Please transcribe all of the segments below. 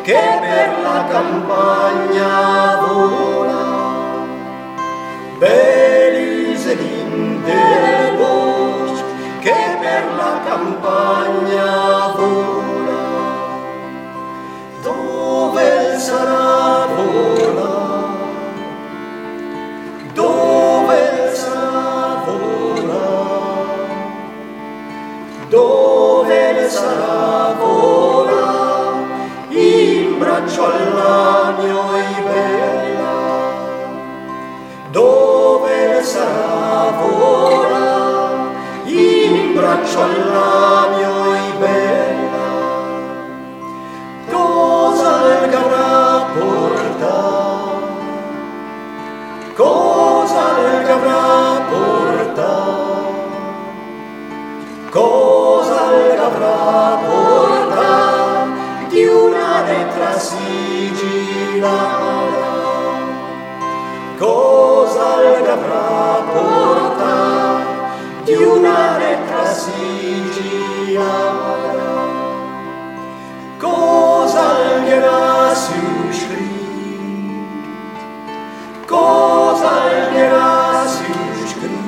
che per la campagna vola, belise del bosco che per la campagna vola, dove sarà vola, dove sarà vola, dove sarà vola, in braccio all'agno e bella, dove sarà vola, in braccio all'agno e bella, cosa le avrà portato, cosa le avrà portato, cosa le avrà portato di una lettera sigillata, cosa le avrà portato di una lettera sigillata, cosa gli era su scritto, cosa gli era su scritto,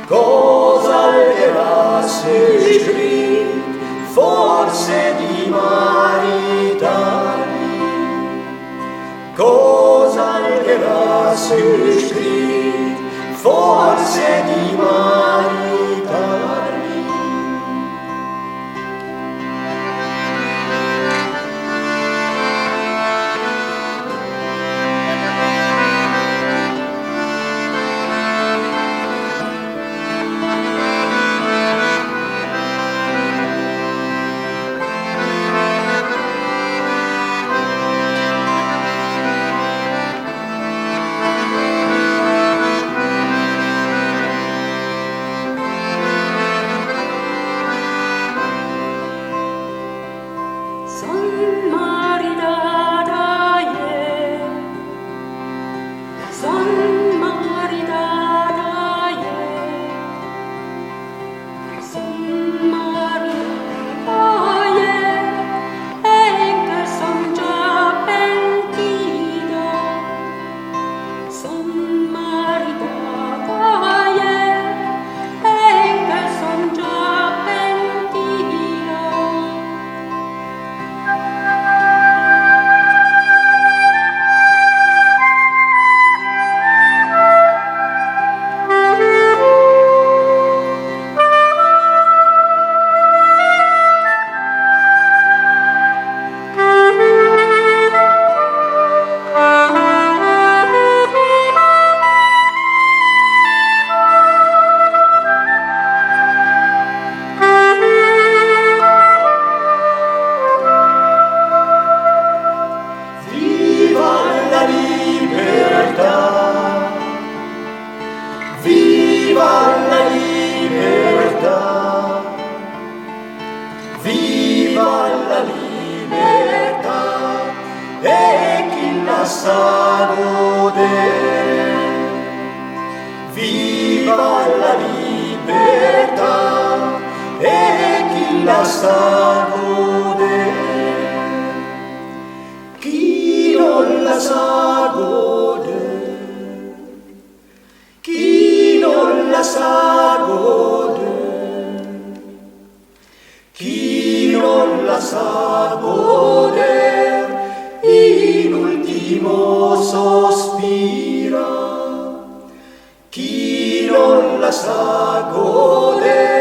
cosa gli era su scritto, forse di maritarmi, cosa gli era su scritto, forse di maritarmi. Viva la libertà, viva la libertà, e chi la sa godere. Viva la libertà, e chi la sa godere. Chi non la sa godere, chi non la sa godere, chi non la sa godere, in ultimo sospira. Chi non la sa godere,